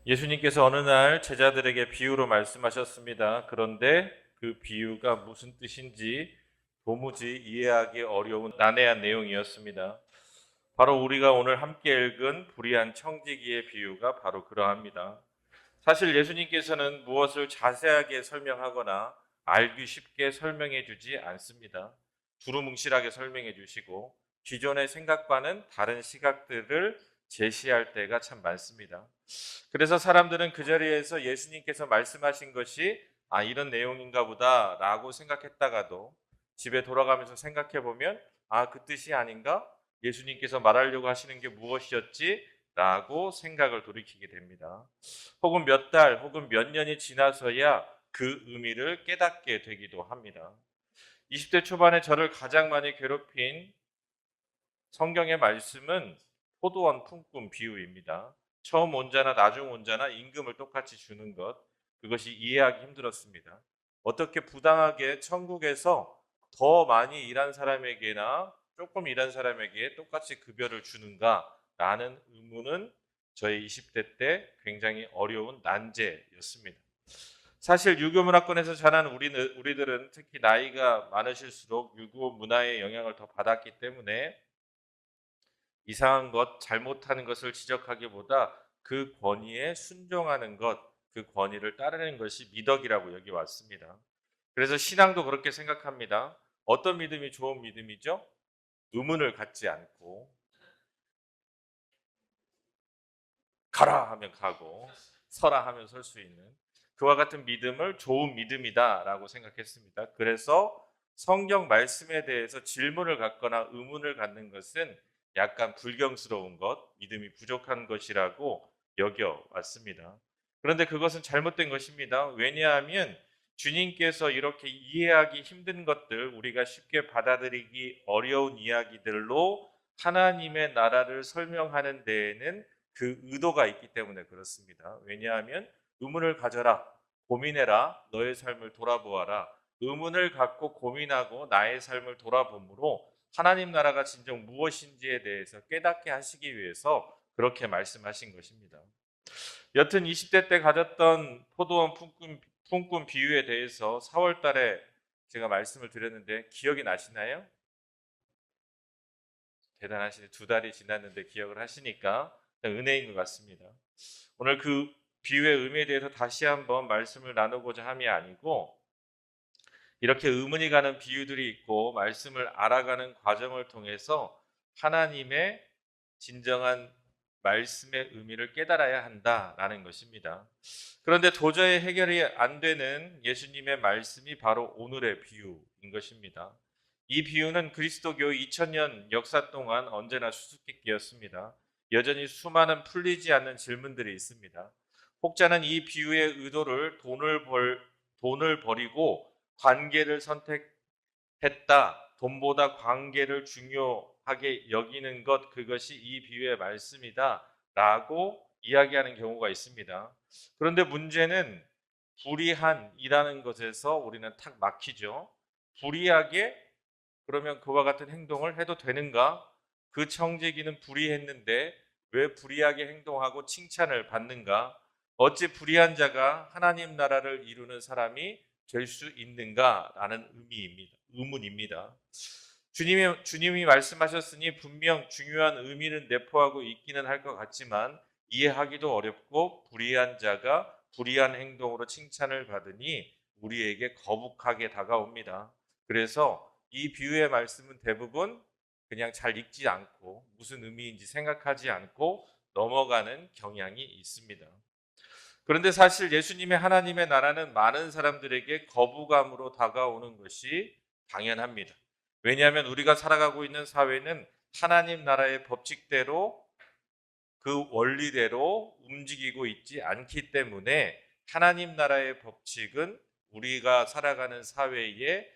예수님께서 어느 날 제자들에게 비유로 말씀하셨습니다. 그런데 그 비유가 무슨 뜻인지 도무지 이해하기 어려운 난해한 내용이었습니다. 바로 우리가 오늘 함께 읽은 불의한 청지기의 비유가 바로 그러합니다. 사실 예수님께서는 무엇을 자세하게 설명하거나 알기 쉽게 설명해 주지 않습니다. 두루뭉실하게 설명해 주시고 기존의 생각과는 다른 시각들을 제시할 때가 참 많습니다. 그래서 사람들은 그 자리에서 예수님께서 말씀하신 것이 이런 내용인가 보다라고 생각했다가도 집에 돌아가면서 생각해 보면 그 뜻이 아닌가? 예수님께서 말하려고 하시는 게 무엇이었지? 라고 생각을 돌이키게 됩니다. 혹은 몇 달 혹은 몇 년이 지나서야 그 의미를 깨닫게 되기도 합니다. 20대 초반에 저를 가장 많이 괴롭힌 성경의 말씀은 포도원 품꾼 비유입니다. 처음 온자나 나중 온자나 임금을 똑같이 주는 것, 그것이 이해하기 힘들었습니다. 어떻게 부당하게 천국에서 더 많이 일한 사람에게나 조금 일한 사람에게 똑같이 급여를 주는가라는 의문은 저의 20대 때 굉장히 어려운 난제였습니다. 사실 유교 문화권에서 자란 우리들은 특히 나이가 많으실수록 유교 문화의 영향을 더 받았기 때문에 이상한 것, 잘못하는 것을 지적하기보다 그 권위에 순종하는 것, 그 권위를 따르는 것이 미덕이라고 여기 왔습니다. 그래서 신앙도 그렇게 생각합니다. 어떤 믿음이 좋은 믿음이죠? 의문을 갖지 않고 가라 하면 가고 서라 하면 설 수 있는 그와 같은 믿음을 좋은 믿음이다라고 생각했습니다. 그래서 성경 말씀에 대해서 질문을 갖거나 의문을 갖는 것은 약간 불경스러운 것, 믿음이 부족한 것이라고 여겨왔습니다. 그런데 그것은 잘못된 것입니다. 왜냐하면 주님께서 이렇게 이해하기 힘든 것들, 우리가 쉽게 받아들이기 어려운 이야기들로 하나님의 나라를 설명하는 데에는 그 의도가 있기 때문에 그렇습니다. 왜냐하면 의문을 가져라, 고민해라, 너의 삶을 돌아보아라. 의문을 갖고 고민하고 나의 삶을 돌아봄으로 하나님 나라가 진정 무엇인지에 대해서 깨닫게 하시기 위해서 그렇게 말씀하신 것입니다. 여튼 20대 때 가졌던 포도원 품꾼 비유에 대해서 4월 달에 제가 말씀을 드렸는데 기억이 나시나요? 대단하시네. 2달이 지났는데 기억을 하시니까 은혜인 것 같습니다. 오늘 그 비유의 의미에 대해서 다시 한번 말씀을 나누고자 함이 아니고 이렇게 의문이 가는 비유들이 있고 말씀을 알아가는 과정을 통해서 하나님의 진정한 말씀의 의미를 깨달아야 한다라는 것입니다. 그런데 도저히 해결이 안 되는 예수님의 말씀이 바로 오늘의 비유인 것입니다. 이 비유는 그리스도교 2000년 역사 동안 언제나 수수께끼였습니다. 여전히 수많은 풀리지 않는 질문들이 있습니다. 혹자는 이 비유의 의도를 돈을 버리고 관계를 선택했다. 돈보다 관계를 중요하게 여기는 것, 그것이 이 비유의 말씀이다. 라고 이야기하는 경우가 있습니다. 그런데 문제는 불의한이라는 것에서 우리는 탁 막히죠. 불의하게 그러면 그와 같은 행동을 해도 되는가? 그 청지기는 불의했는데 왜 불의하게 행동하고 칭찬을 받는가? 어찌 불의한 자가 하나님 나라를 이루는 사람이 될 수 있는가라는 의문입니다. 주님이 말씀하셨으니 분명 중요한 의미는 내포하고 있기는 할 것 같지만 이해하기도 어렵고 불의한 자가 불의한 행동으로 칭찬을 받으니 우리에게 거북하게 다가옵니다. 그래서 이 비유의 말씀은 대부분 그냥 잘 읽지 않고 무슨 의미인지 생각하지 않고 넘어가는 경향이 있습니다. 그런데 사실 예수님의 하나님의 나라는 많은 사람들에게 거부감으로 다가오는 것이 당연합니다. 왜냐하면 우리가 살아가고 있는 사회는 하나님 나라의 법칙대로 그 원리대로 움직이고 있지 않기 때문에 하나님 나라의 법칙은 우리가 살아가는 사회의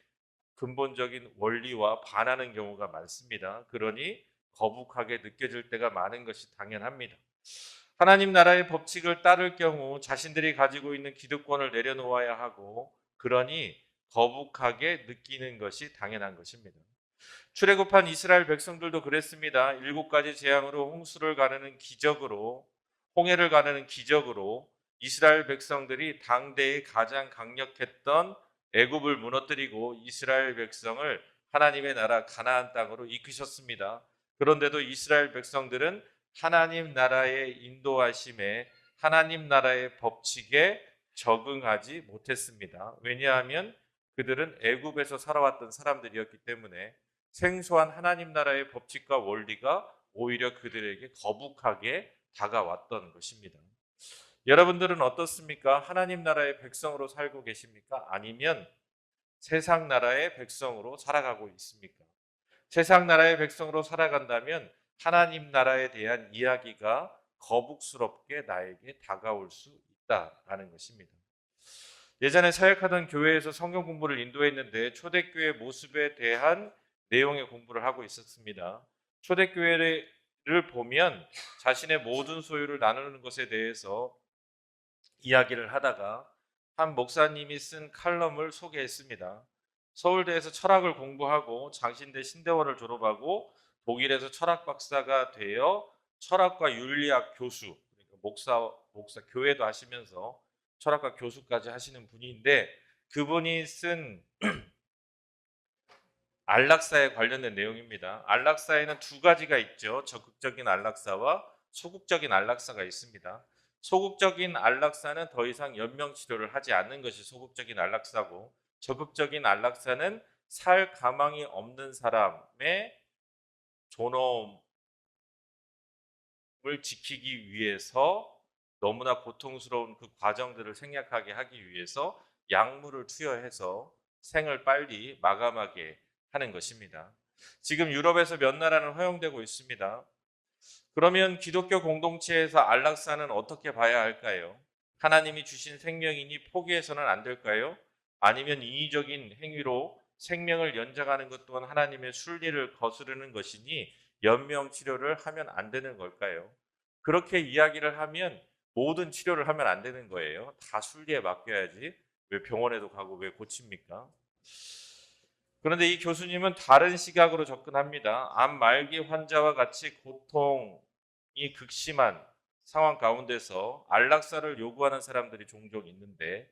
근본적인 원리와 반하는 경우가 많습니다. 그러니 거북하게 느껴질 때가 많은 것이 당연합니다. 하나님 나라의 법칙을 따를 경우 자신들이 가지고 있는 기득권을 내려놓아야 하고 그러니 거북하게 느끼는 것이 당연한 것입니다. 출애굽한 이스라엘 백성들도 그랬습니다. 7가지 재앙으로 홍수를 가르는 기적으로 홍해를 가르는 기적으로 이스라엘 백성들이 당대에 가장 강력했던 애굽을 무너뜨리고 이스라엘 백성을 하나님의 나라 가나안 땅으로 이끄셨습니다. 그런데도 이스라엘 백성들은 하나님 나라의 인도하심에 하나님 나라의 법칙에 적응하지 못했습니다. 왜냐하면 그들은 애굽에서 살아왔던 사람들이었기 때문에 생소한 하나님 나라의 법칙과 원리가 오히려 그들에게 거북하게 다가왔던 것입니다. 여러분들은 어떻습니까? 하나님 나라의 백성으로 살고 계십니까? 아니면 세상 나라의 백성으로 살아가고 있습니까? 세상 나라의 백성으로 살아간다면 하나님 나라에 대한 이야기가 거북스럽게 나에게 다가올 수 있다라는 것입니다. 예전에 사역하던 교회에서 성경 공부를 인도했는데 초대교회 모습에 대한 내용의 공부를 하고 있었습니다. 초대교회를 보면 자신의 모든 소유를 나누는 것에 대해서 이야기를 하다가 한 목사님이 쓴 칼럼을 소개했습니다. 서울대에서 철학을 공부하고 장신대 신대원을 졸업하고 독일에서 철학 박사가 되어 철학과 윤리학 교수, 그러니까 목사 교회도 하시면서 철학과 교수까지 하시는 분인데 그분이 쓴 안락사에 관련된 내용입니다. 안락사에는 두 가지가 있죠. 적극적인 안락사와 소극적인 안락사가 있습니다. 소극적인 안락사는 더 이상 연명 치료를 하지 않는 것이 소극적인 안락사고, 적극적인 안락사는 살 가망이 없는 사람의 존엄을 지키기 위해서 너무나 고통스러운 그 과정들을 생략하게 하기 위해서 약물을 투여해서 생을 빨리 마감하게 하는 것입니다. 지금 유럽에서 몇 나라는 허용되고 있습니다. 그러면 기독교 공동체에서 안락사는 어떻게 봐야 할까요? 하나님이 주신 생명이니 포기해서는 안 될까요? 아니면 인위적인 행위로 생명을 연장하는 것 또한 하나님의 순리를 거스르는 것이니 연명 치료를 하면 안 되는 걸까요? 그렇게 이야기를 하면 모든 치료를 하면 안 되는 거예요. 다 순리에 맡겨야지. 왜 병원에도 가고 왜 고칩니까? 그런데 이 교수님은 다른 시각으로 접근합니다. 암 말기 환자와 같이 고통이 극심한 상황 가운데서 안락사를 요구하는 사람들이 종종 있는데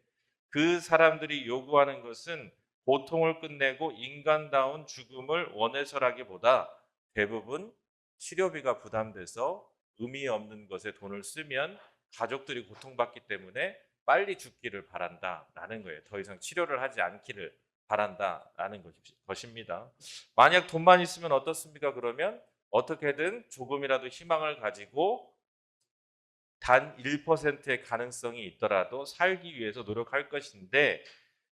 그 사람들이 요구하는 것은 고통을 끝내고 인간다운 죽음을 원해서라기보다 대부분 치료비가 부담돼서 의미 없는 것에 돈을 쓰면 가족들이 고통받기 때문에 빨리 죽기를 바란다라는 거예요. 더 이상 치료를 하지 않기를 바란다라는 것입니다. 만약 돈만 있으면 어떻습니까? 그러면 어떻게든 조금이라도 희망을 가지고 단 1%의 가능성이 있더라도 살기 위해서 노력할 것인데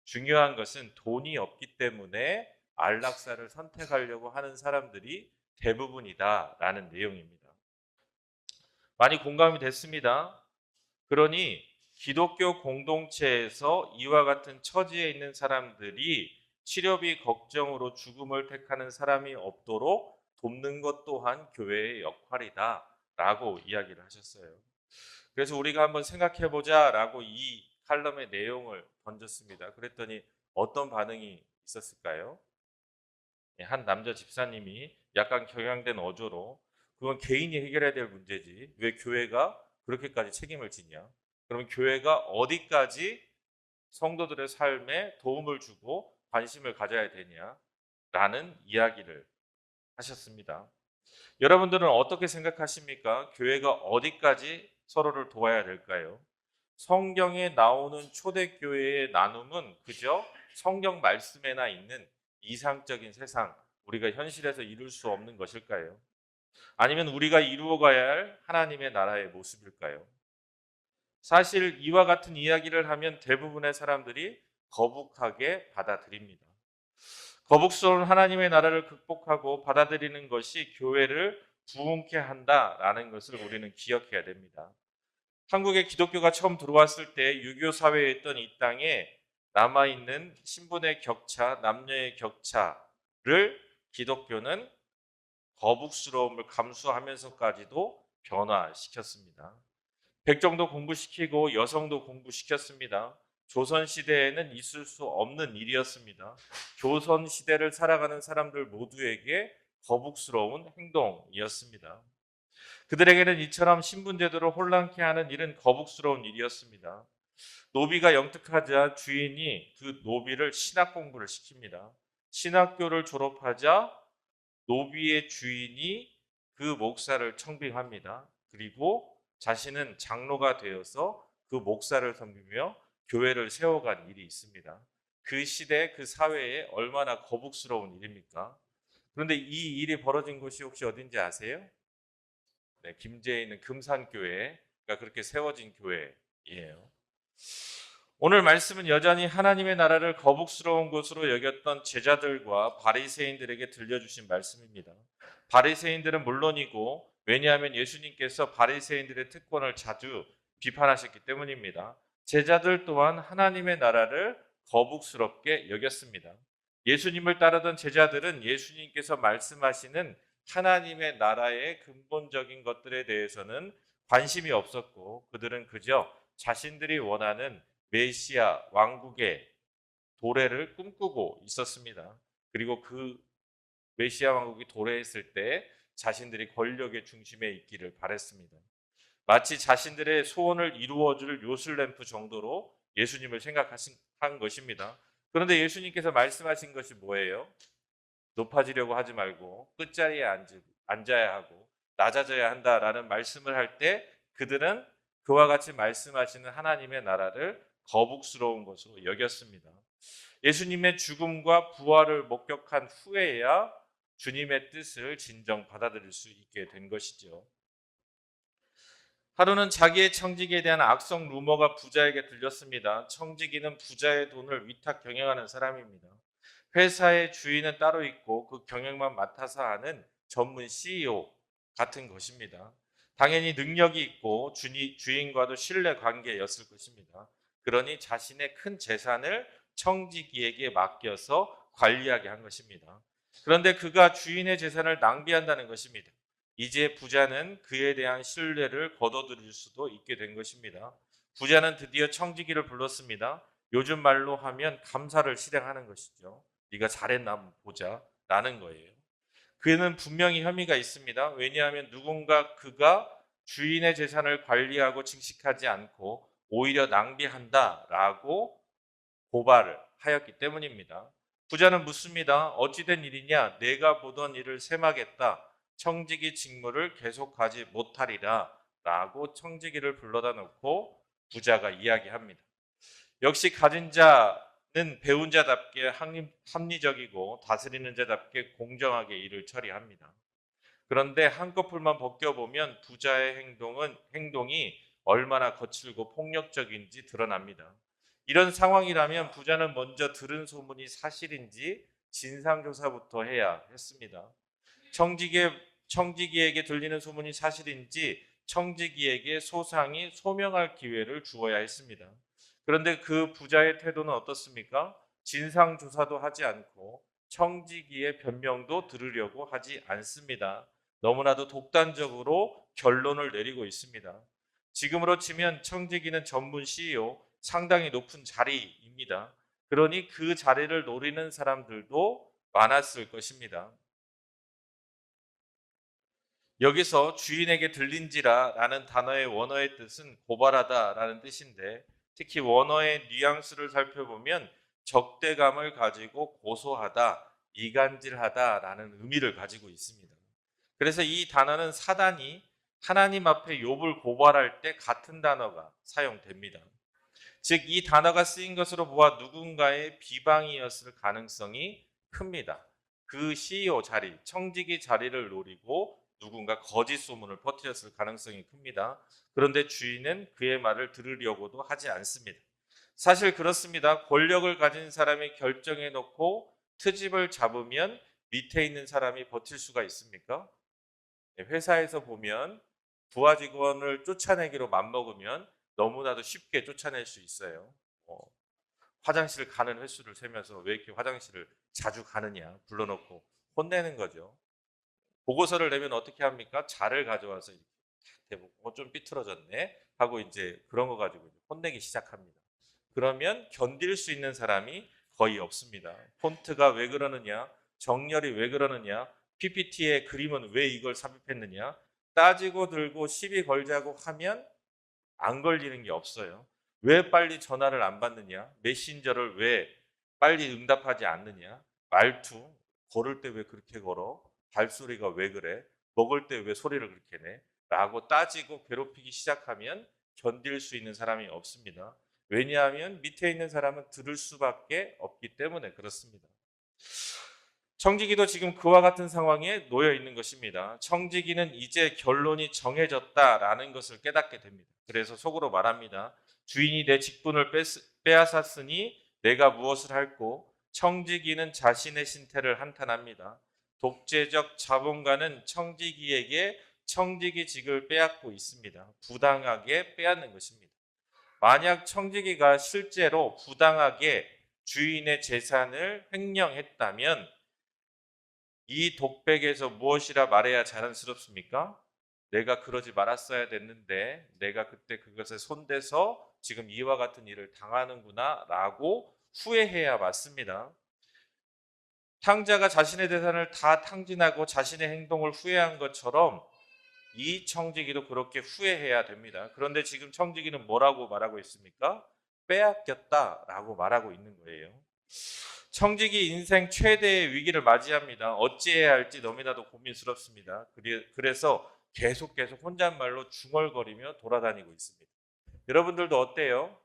중요한 것은 돈이 없기 때문에 안락사를 선택하려고 하는 사람들이 대부분이다라는 내용입니다. 많이 공감이 됐습니다. 그러니 기독교 공동체에서 이와 같은 처지에 있는 사람들이 치료비 걱정으로 죽음을 택하는 사람이 없도록 돕는 것 또한 교회의 역할이다라고 이야기를 하셨어요. 그래서 우리가 한번 생각해 보자라고 이 칼럼의 내용을 던졌습니다. 그랬더니 어떤 반응이 있었을까요? 한 남자 집사님이 약간 경향된 어조로 그건 개인이 해결해야 될 문제지 왜 교회가 그렇게까지 책임을 지냐? 그러면 교회가 어디까지 성도들의 삶에 도움을 주고 관심을 가져야 되냐라는 이야기를 하셨습니다. 여러분들은 어떻게 생각하십니까? 교회가 어디까지 서로를 도와야 될까요? 성경에 나오는 초대교회의 나눔은 그저 성경 말씀에나 있는 이상적인 세상, 우리가 현실에서 이룰 수 없는 것일까요? 아니면 우리가 이루어가야 할 하나님의 나라의 모습일까요? 사실 이와 같은 이야기를 하면 대부분의 사람들이 거북하게 받아들입니다. 거북스러운 하나님의 나라를 극복하고 받아들이는 것이 교회를 부흥케 한다라는 것을 우리는 기억해야 됩니다. 한국에 기독교가 처음 들어왔을 때 유교 사회에 있던 이 땅에 남아있는 신분의 격차, 남녀의 격차를 기독교는 거북스러움을 감수하면서까지도 변화시켰습니다. 백정도 공부시키고 여성도 공부시켰습니다. 조선시대에는 있을 수 없는 일이었습니다. 조선시대를 살아가는 사람들 모두에게 거북스러운 행동이었습니다. 그들에게는 이처럼 신분제도를 혼란케 하는 일은 거북스러운 일이었습니다. 노비가 영특하자 주인이 그 노비를 신학 공부를 시킵니다. 신학교를 졸업하자 노비의 주인이 그 목사를 청빙합니다. 그리고 자신은 장로가 되어서 그 목사를 섬기며 교회를 세워간 일이 있습니다. 그 시대 그 사회에 얼마나 거북스러운 일입니까? 그런데 이 일이 벌어진 곳이 혹시 어딘지 아세요? 네, 김제에 있는 금산교회가 그렇게 세워진 교회예요. 오늘 말씀은 여전히 하나님의 나라를 거북스러운 곳으로 여겼던 제자들과 바리새인들에게 들려주신 말씀입니다. 바리새인들은 물론이고, 왜냐하면 예수님께서 바리새인들의 특권을 자주 비판하셨기 때문입니다. 제자들 또한 하나님의 나라를 거북스럽게 여겼습니다. 예수님을 따르던 제자들은 예수님께서 말씀하시는 하나님의 나라의 근본적인 것들에 대해서는 관심이 없었고, 그들은 그저 자신들이 원하는 메시아 왕국의 도래를 꿈꾸고 있었습니다. 그리고 그 메시아 왕국이 도래했을 때 자신들이 권력의 중심에 있기를 바랬습니다. 마치 자신들의 소원을 이루어줄 요술램프 정도로 예수님을 생각한 것입니다. 그런데 예수님께서 말씀하신 것이 뭐예요? 높아지려고 하지 말고 끝자리에 앉아야 하고 낮아져야 한다라는 말씀을 할 때 그들은 그와 같이 말씀하시는 하나님의 나라를 거북스러운 것으로 여겼습니다. 예수님의 죽음과 부활을 목격한 후에야 주님의 뜻을 진정 받아들일 수 있게 된 것이죠. 하루는 자기의 청지기에 대한 악성 루머가 부자에게 들렸습니다. 청지기는 부자의 돈을 위탁 경영하는 사람입니다. 회사의 주인은 따로 있고 그 경영만 맡아서 하는 전문 CEO 같은 것입니다. 당연히 능력이 있고 주인과도 신뢰 관계였을 것입니다. 그러니 자신의 큰 재산을 청지기에게 맡겨서 관리하게 한 것입니다. 그런데 그가 주인의 재산을 낭비한다는 것입니다. 이제 부자는 그에 대한 신뢰를 거둬들일 수도 있게 된 것입니다. 부자는 드디어 청지기를 불렀습니다. 요즘 말로 하면 감사를 실행하는 것이죠. 네가 잘했나 한번 보자라는 거예요. 그는 분명히 혐의가 있습니다. 왜냐하면 누군가 그가 주인의 재산을 관리하고 증식하지 않고 오히려 낭비한다라고 고발을 하였기 때문입니다. 부자는 묻습니다. 어찌된 일이냐? 내가 보던 일을 셈하겠다. 청지기 직무를 계속하지 못하리라 라고 청지기를 불러다 놓고 부자가 이야기합니다. 역시 가진 자는 배운 자답게 합리적이고 다스리는 자답게 공정하게 일을 처리합니다. 그런데 한꺼풀만 벗겨보면 부자의 행동이 얼마나 거칠고 폭력적인지 드러납니다. 이런 상황이라면 부자는 먼저 들은 소문이 사실인지 진상조사부터 해야 했습니다. 청지기에게 들리는 소문이 사실인지 청지기에게 소상히 소명할 기회를 주어야 했습니다. 그런데 그 부자의 태도는 어떻습니까? 진상조사도 하지 않고 청지기의 변명도 들으려고 하지 않습니다. 너무나도 독단적으로 결론을 내리고 있습니다. 지금으로 치면 청지기는 전문 CEO, 상당히 높은 자리입니다. 그러니 그 자리를 노리는 사람들도 많았을 것입니다. 여기서 주인에게 들린지라 라는 단어의 원어의 뜻은 고발하다 라는 뜻인데, 특히 원어의 뉘앙스를 살펴보면 적대감을 가지고 고소하다, 이간질하다 라는 의미를 가지고 있습니다. 그래서 이 단어는 사단이 하나님 앞에 욥을 고발할 때 같은 단어가 사용됩니다. 즉 이 단어가 쓰인 것으로 보아 누군가의 비방이었을 가능성이 큽니다. 그 CEO 자리, 청지기 자리를 노리고 누군가 거짓 소문을 퍼뜨렸을 가능성이 큽니다. 그런데 주인은 그의 말을 들으려고도 하지 않습니다. 사실 그렇습니다. 권력을 가진 사람이 결정해 놓고 트집을 잡으면 밑에 있는 사람이 버틸 수가 있습니까? 회사에서 보면 부하 직원을 쫓아내기로 맘먹으면 너무나도 쉽게 쫓아낼 수 있어요. 화장실 가는 횟수를 세면서 왜 이렇게 화장실을 자주 가느냐 불러놓고 혼내는 거죠. 보고서를 내면 어떻게 합니까? 자를 가져와서 이렇게 대보고 좀 삐뚤어졌네 하고 이제 그런 거 가지고 혼내기 시작합니다. 그러면 견딜 수 있는 사람이 거의 없습니다. 폰트가 왜 그러느냐, 정렬이 왜 그러느냐, PPT의 그림은 왜 이걸 삽입했느냐, 따지고 들고 시비 걸자고 하면 안 걸리는 게 없어요. 왜 빨리 전화를 안 받느냐? 메신저를 왜 빨리 응답하지 않느냐? 말투, 걸을 때 왜 그렇게 걸어? 발소리가 왜 그래? 먹을 때 왜 소리를 그렇게 내? 라고 따지고 괴롭히기 시작하면 견딜 수 있는 사람이 없습니다. 왜냐하면 밑에 있는 사람은 들을 수밖에 없기 때문에 그렇습니다. 청지기도 지금 그와 같은 상황에 놓여 있는 것입니다. 청지기는 이제 결론이 정해졌다라는 것을 깨닫게 됩니다. 그래서 속으로 말합니다. 주인이 내 직분을 빼앗았으니 내가 무엇을 할꼬? 청지기는 자신의 신태를 한탄합니다. 독재적 자본가는 청지기에게 청지기직을 빼앗고 있습니다. 부당하게 빼앗는 것입니다. 만약 청지기가 실제로 부당하게 주인의 재산을 횡령했다면 이 독백에서 무엇이라 말해야 자랑스럽습니까? 내가 그러지 말았어야 됐는데 내가 그때 그것에 손대서 지금 이와 같은 일을 당하는구나 라고 후회해야 맞습니다. 탕자가 자신의 재산을 다 탕진하고 자신의 행동을 후회한 것처럼 이 청지기도 그렇게 후회해야 됩니다. 그런데 지금 청지기는 뭐라고 말하고 있습니까? 빼앗겼다라고 말하고 있는 거예요. 청지기 인생 최대의 위기를 맞이합니다. 어찌해야 할지 너무나도 고민스럽습니다. 그래서 계속 혼잣말로 중얼거리며 돌아다니고 있습니다. 여러분들도 어때요?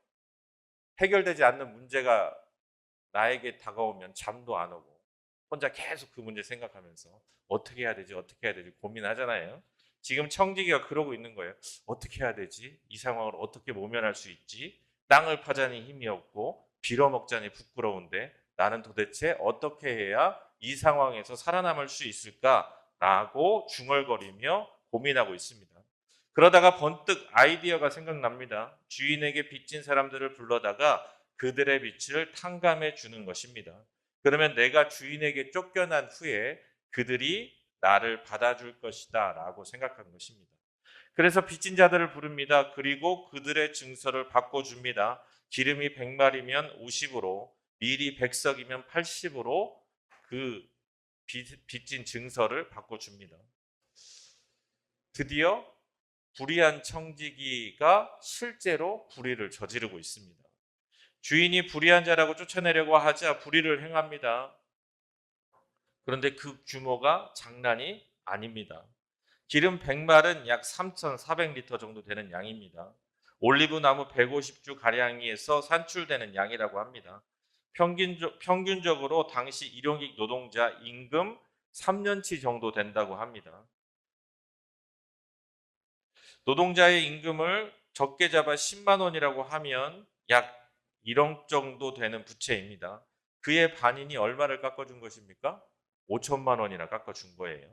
해결되지 않는 문제가 나에게 다가오면 잠도 안 오고 혼자 계속 그 문제 생각하면서 어떻게 해야 되지 고민하잖아요. 지금 청지기가 그러고 있는 거예요. 어떻게 해야 되지? 이 상황을 어떻게 모면할 수 있지? 땅을 파자니 힘이 없고 빌어먹자니 부끄러운데 나는 도대체 어떻게 해야 이 상황에서 살아남을 수 있을까라고 중얼거리며 고민하고 있습니다. 그러다가 번뜩 아이디어가 생각납니다. 주인에게 빚진 사람들을 불러다가 그들의 빚을 탕감해 주는 것입니다. 그러면 내가 주인에게 쫓겨난 후에 그들이 나를 받아줄 것이다 라고 생각한 것입니다. 그래서 빚진 자들을 부릅니다. 그리고 그들의 증서를 바꿔줍니다. 기름이 100마리면 50으로, 밀이 100석이면 80으로 그 빚진 증서를 바꿔줍니다. 드디어 불의한 청지기가 실제로 불의를 저지르고 있습니다. 주인이 불의한 자라고 쫓아내려고 하자 불의를 행합니다. 그런데 그 규모가 장난이 아닙니다. 기름 100말은 약 3,400리터 정도 되는 양입니다. 올리브 나무 150주 가량에서 산출되는 양이라고 합니다. 평균적으로 당시 일용직 노동자 임금 3년치 정도 된다고 합니다. 노동자의 임금을 적게 잡아 10만 원이라고 하면 약 1억 정도 되는 부채입니다. 그의 반인이 얼마를 깎아준 것입니까? 5천만 원이나 깎아준 거예요.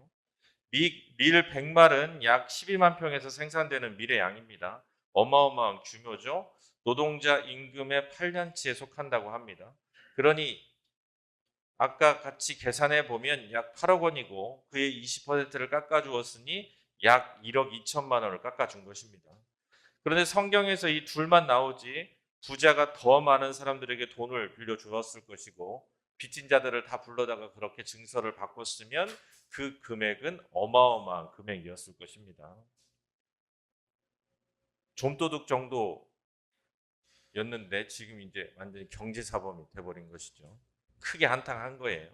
밀 100말은 약 12만 평에서 생산되는 밀의 양입니다. 어마어마한 규모죠. 노동자 임금의 8년치에 속한다고 합니다. 그러니 아까 같이 계산해 보면 약 8억 원이고 그의 20%를 깎아주었으니 약 1억 2천만 원을 깎아준 것입니다. 그런데 성경에서 이 둘만 나오지 부자가 더 많은 사람들에게 돈을 빌려주었을 것이고 빚진 자들을 다 불러다가 그렇게 증서를 바꿨으면 그 금액은 어마어마한 금액이었을 것입니다. 좀도둑 정도였는데 지금 이제 완전히 경제사범이 돼버린 것이죠. 크게 한탕한 거예요.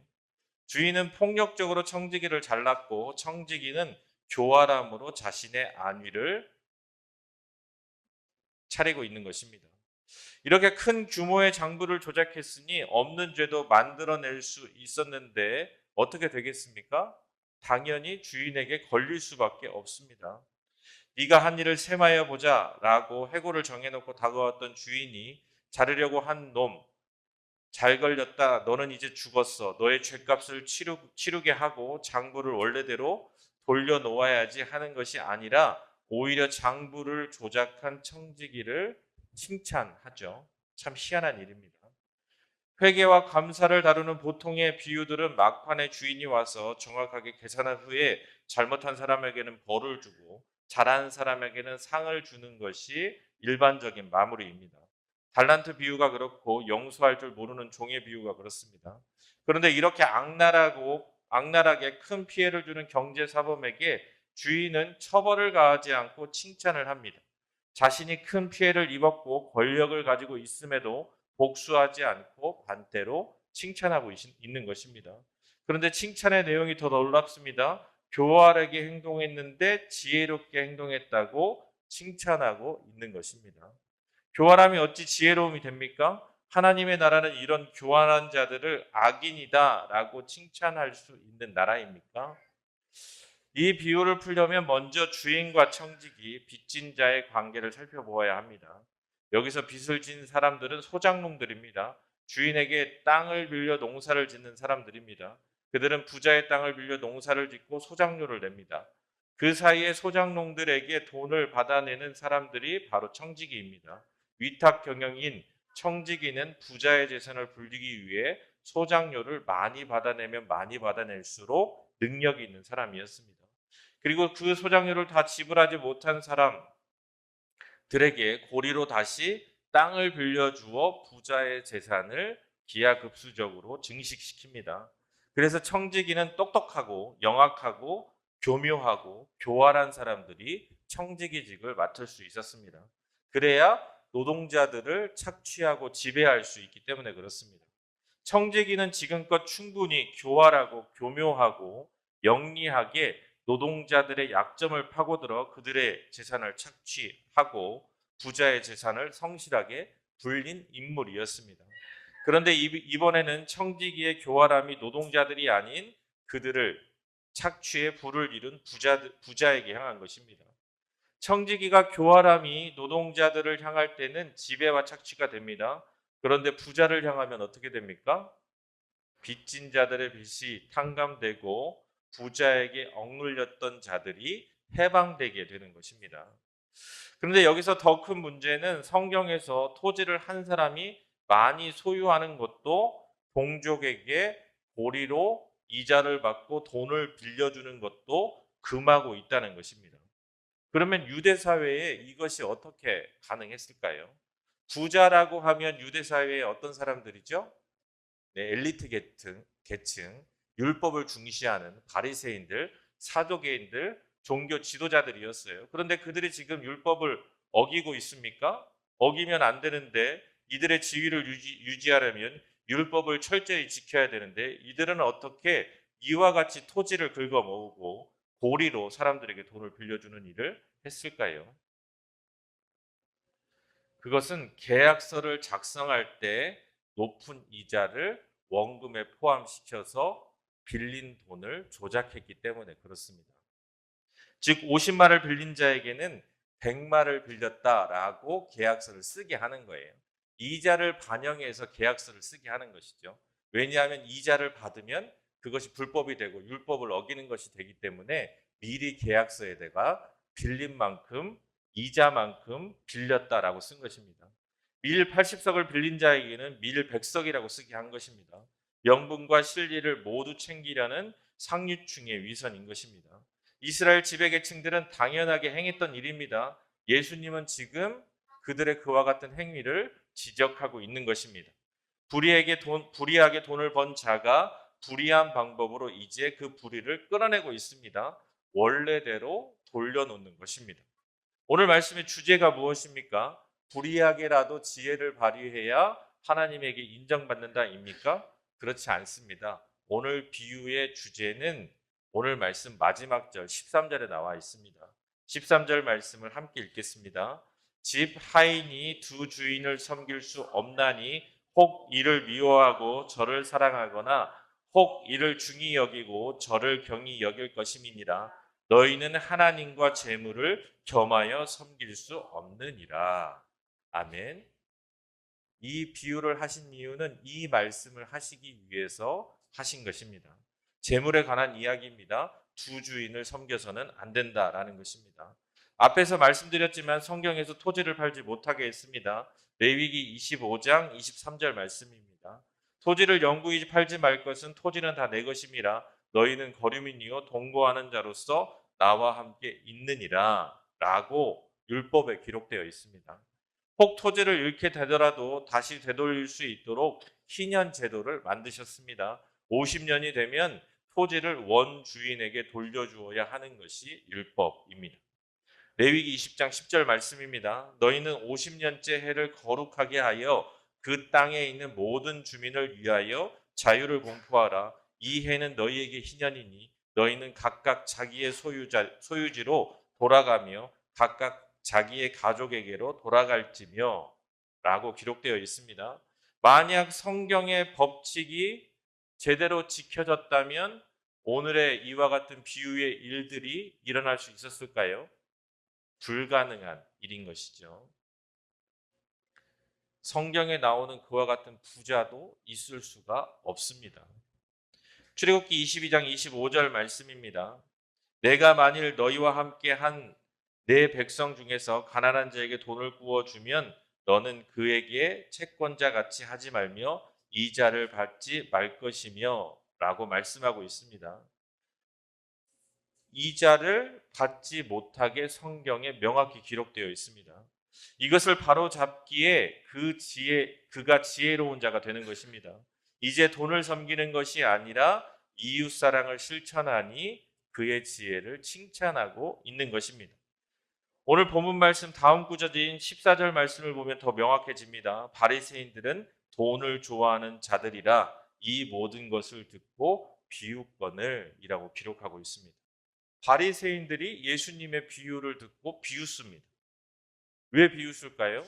주인은 폭력적으로 청지기를 잘랐고 청지기는 교활함으로 자신의 안위를 차리고 있는 것입니다. 이렇게 큰 규모의 장부를 조작했으니 없는 죄도 만들어낼 수 있었는데 어떻게 되겠습니까? 당연히 주인에게 걸릴 수밖에 없습니다. 네가 한 일을 셈하여 보자 라고 해고를 정해놓고 다가왔던 주인이 자르려고 한 놈, 잘 걸렸다. 너는 이제 죽었어. 너의 죗값을 치르게 하고 장부를 원래대로 돌려놓아야지 하는 것이 아니라 오히려 장부를 조작한 청지기를 칭찬하죠. 참 희한한 일입니다. 회계와 감사를 다루는 보통의 비유들은 막판에 주인이 와서 정확하게 계산한 후에 잘못한 사람에게는 벌을 주고 잘한 사람에게는 상을 주는 것이 일반적인 마무리입니다. 달란트 비유가 그렇고 용서할 줄 모르는 종의 비유가 그렇습니다. 그런데 이렇게 악랄하게 큰 피해를 주는 경제사범에게 주인은 처벌을 가하지 않고 칭찬을 합니다. 자신이 큰 피해를 입었고 권력을 가지고 있음에도 복수하지 않고 반대로 칭찬하고 있는 것입니다. 그런데 칭찬의 내용이 더 놀랍습니다. 교활하게 행동했는데 지혜롭게 행동했다고 칭찬하고 있는 것입니다. 교활함이 어찌 지혜로움이 됩니까? 하나님의 나라는 이런 교활한 자들을 악인이다라고 칭찬할 수 있는 나라입니까? 이 비유를 풀려면 먼저 주인과 청지기, 빚진 자의 관계를 살펴보아야 합니다. 여기서 빚을 진 사람들은 소작농들입니다. 주인에게 땅을 빌려 농사를 짓는 사람들입니다. 그들은 부자의 땅을 빌려 농사를 짓고 소작료를 냅니다. 그 사이에 소작농들에게 돈을 받아내는 사람들이 바로 청지기입니다. 위탁 경영인 청지기는 부자의 재산을 불리기 위해 소작료를 많이 받아내면 많이 받아낼수록 능력이 있는 사람이었습니다. 그리고 그 소작료를 다 지불하지 못한 사람들에게 고리로 다시 땅을 빌려주어 부자의 재산을 기하급수적으로 증식시킵니다. 그래서 청지기는 똑똑하고 영악하고 교묘하고 교활한 사람들이 청지기직을 맡을 수 있었습니다. 그래야 노동자들을 착취하고 지배할 수 있기 때문에 그렇습니다. 청지기는 지금껏 충분히 교활하고 교묘하고 영리하게 노동자들의 약점을 파고들어 그들의 재산을 착취하고 부자의 재산을 성실하게 불린 인물이었습니다. 그런데 이번에는 청지기의 교활함이 노동자들이 아닌 그들을 착취해 부를 이룬 부자에게 향한 것입니다. 청지기가 교활함이 노동자들을 향할 때는 지배와 착취가 됩니다. 그런데 부자를 향하면 어떻게 됩니까? 빚진 자들의 빚이 탕감되고 부자에게 억눌렸던 자들이 해방되게 되는 것입니다. 그런데 여기서 더 큰 문제는 성경에서 토지를 한 사람이 많이 소유하는 것도 동족에게 고리로 이자를 받고 돈을 빌려주는 것도 금하고 있다는 것입니다. 그러면 유대 사회에 이것이 어떻게 가능했을까요? 부자라고 하면 유대 사회에 어떤 사람들이죠? 네, 엘리트 계층, 율법을 중시하는 바리새인들, 사도계인들, 종교 지도자들이었어요. 그런데 그들이 지금 율법을 어기고 있습니까? 어기면 안 되는데 이들의 지위를 유지하려면 율법을 철저히 지켜야 되는데 이들은 어떻게 이와 같이 토지를 긁어모으고 고리로 사람들에게 돈을 빌려주는 일을 했을까요? 그것은 계약서를 작성할 때 높은 이자를 원금에 포함시켜서 빌린 돈을 조작했기 때문에 그렇습니다. 즉 50만을 빌린 자에게는 100만을 빌렸다라고 계약서를 쓰게 하는 거예요. 이자를 반영해서 계약서를 쓰게 하는 것이죠. 왜냐하면 이자를 받으면 그것이 불법이 되고 율법을 어기는 것이 되기 때문에 미리 계약서에다가 빌린 만큼 이자만큼 빌렸다라고 쓴 것입니다. 밀 80석을 빌린 자에게는 밀 100석이라고 쓰게 한 것입니다. 명분과 실리를 모두 챙기려는 상류층의 위선인 것입니다. 이스라엘 지배계층들은 당연하게 행했던 일입니다. 예수님은 지금 그들의 그와 같은 행위를 지적하고 있는 것입니다. 불의하게 돈을 번 자가 불의한 방법으로 이제 그 불의를 끌어내고 있습니다. 원래대로 돌려놓는 것입니다. 오늘 말씀의 주제가 무엇입니까? 불의하게라도 지혜를 발휘해야 하나님에게 인정받는다입니까? 그렇지 않습니다. 오늘 비유의 주제는 오늘 말씀 마지막 절 13절에 나와 있습니다. 13절 말씀을 함께 읽겠습니다. 집 하인이 두 주인을 섬길 수 없나니 혹 이를 미워하고 저를 사랑하거나 혹 이를 중히 여기고 저를 경히 여길 것임이니라. 너희는 하나님과 재물을 겸하여 섬길 수 없느니라. 아멘. 이 비유를 하신 이유는 이 말씀을 하시기 위해서 하신 것입니다. 재물에 관한 이야기입니다. 두 주인을 섬겨서는 안 된다라는 것입니다. 앞에서 말씀드렸지만 성경에서 토지를 팔지 못하게 했습니다. 레위기 25장 23절 말씀입니다. 토지를 영구히 팔지 말 것은 토지는 다 내 것임이라. 너희는 거류민이요 동거하는 자로서 나와 함께 있느니라 라고 율법에 기록되어 있습니다. 혹 토지를 잃게 되더라도 다시 되돌릴 수 있도록 희년 제도를 만드셨습니다. 50년이 되면 토지를 원주인에게 돌려주어야 하는 것이 율법입니다. 레위기 20장 10절 말씀입니다. 너희는 50년째 해를 거룩하게 하여 그 땅에 있는 모든 주민을 위하여 자유를 공포하라. 이 해는 너희에게 희년이니 너희는 각각 자기의 소유지로 돌아가며 각각 자기의 가족에게로 돌아갈지며 라고 기록되어 있습니다. 만약 성경의 법칙이 제대로 지켜졌다면 오늘의 이와 같은 비유의 일들이 일어날 수 있었을까요? 불가능한 일인 것이죠. 성경에 나오는 그와 같은 부자도 있을 수가 없습니다. 출애굽기 22장 25절 말씀입니다. 내가 만일 너희와 함께 한 내 백성 중에서 가난한 자에게 돈을 구워 주면 너는 그에게 채권자 같이 하지 말며 이자를 받지 말 것이며 라고 말씀하고 있습니다. 이자를 받지 못하게 성경에 명확히 기록되어 있습니다. 이것을 바로 잡기에 그가 지혜로운 자가 되는 것입니다. 이제 돈을 섬기는 것이 아니라 이웃 사랑을 실천하니 그의 지혜를 칭찬하고 있는 것입니다. 오늘 본문 말씀 다음 구절인 14절 말씀을 보면 더 명확해집니다. 바리새인들은 돈을 좋아하는 자들이라 이 모든 것을 듣고 비웃거늘이라고 기록하고 있습니다. 바리새인들이 예수님의 비유를 듣고 비웃습니다. 왜 비웃을까요?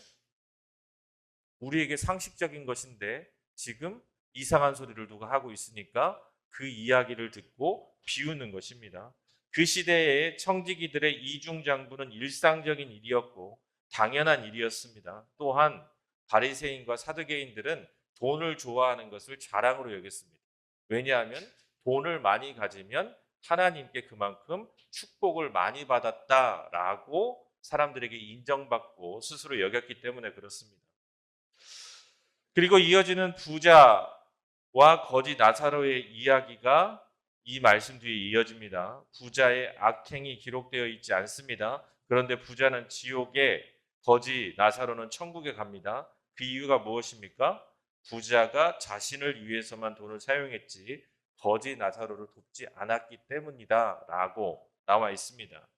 우리에게 상식적인 것인데 지금 이상한 소리를 누가 하고 있으니까 그 이야기를 듣고 비웃는 것입니다. 그 시대의 청지기들의 이중장부는 일상적인 일이었고 당연한 일이었습니다. 또한 바리새인과 사두개인들은 돈을 좋아하는 것을 자랑으로 여겼습니다. 왜냐하면 돈을 많이 가지면 하나님께 그만큼 축복을 많이 받았다라고 사람들에게 인정받고 스스로 여겼기 때문에 그렇습니다. 그리고 이어지는 부자와 거지 나사로의 이야기가 이 말씀 뒤에 이어집니다. 부자의 악행이 기록되어 있지 않습니다. 그런데 부자는 지옥에, 거지 나사로는 천국에 갑니다. 그 이유가 무엇입니까? 부자가 자신을 위해서만 돈을 사용했지 거지 나사로를 돕지 않았기 때문이다 라고 나와 있습니다.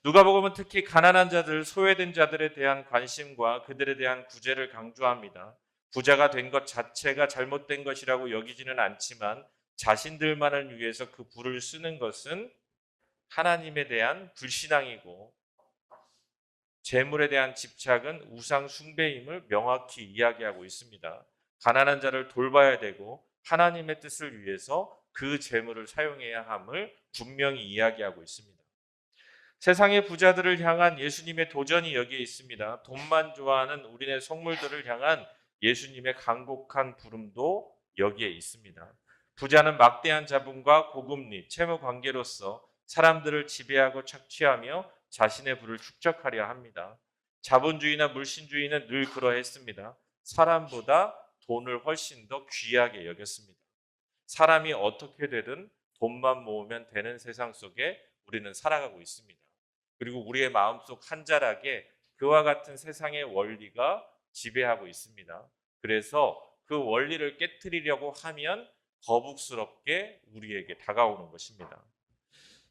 누가복음은 특히 가난한 자들, 소외된 자들에 대한 관심과 그들에 대한 구제를 강조합니다. 부자가 된 것 자체가 잘못된 것이라고 여기지는 않지만 자신들만을 위해서 그 부를 쓰는 것은 하나님에 대한 불신앙이고 재물에 대한 집착은 우상 숭배임을 명확히 이야기하고 있습니다. 가난한 자를 돌봐야 되고 하나님의 뜻을 위해서 그 재물을 사용해야 함을 분명히 이야기하고 있습니다. 세상의 부자들을 향한 예수님의 도전이 여기에 있습니다. 돈만 좋아하는 우리네 속물들을 향한 예수님의 간곡한 부름도 여기에 있습니다. 부자는 막대한 자본과 고금리, 채무 관계로서 사람들을 지배하고 착취하며 자신의 부를 축적하려 합니다. 자본주의나 물신주의는 늘 그러했습니다. 사람보다 돈을 훨씬 더 귀하게 여겼습니다. 사람이 어떻게 되든 돈만 모으면 되는 세상 속에 우리는 살아가고 있습니다. 그리고 우리의 마음속 한 자락에 그와 같은 세상의 원리가 지배하고 있습니다. 그래서 그 원리를 깨트리려고 하면 거북스럽게 우리에게 다가오는 것입니다.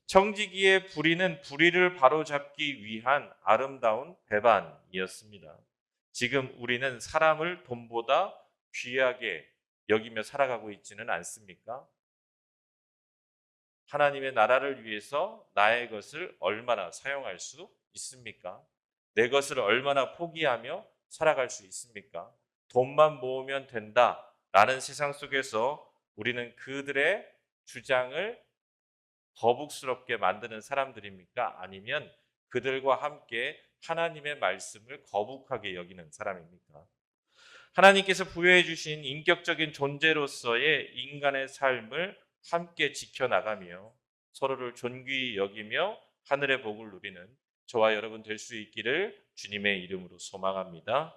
청지기의 불의는 불의를 바로잡기 위한 아름다운 배반이었습니다. 지금 우리는 사람을 돈보다 귀하게 여기며 살아가고 있지는 않습니까? 하나님의 나라를 위해서 나의 것을 얼마나 사용할 수 있습니까? 내 것을 얼마나 포기하며 살아갈 수 있습니까? 돈만 모으면 된다라는 세상 속에서 우리는 그들의 주장을 거북스럽게 만드는 사람들입니까? 아니면 그들과 함께 하나님의 말씀을 거북하게 여기는 사람입니까? 하나님께서 부여해 주신 인격적인 존재로서의 인간의 삶을 함께 지켜나가며 서로를 존귀히 여기며 하늘의 복을 누리는 저와 여러분 될 수 있기를 주님의 이름으로 소망합니다.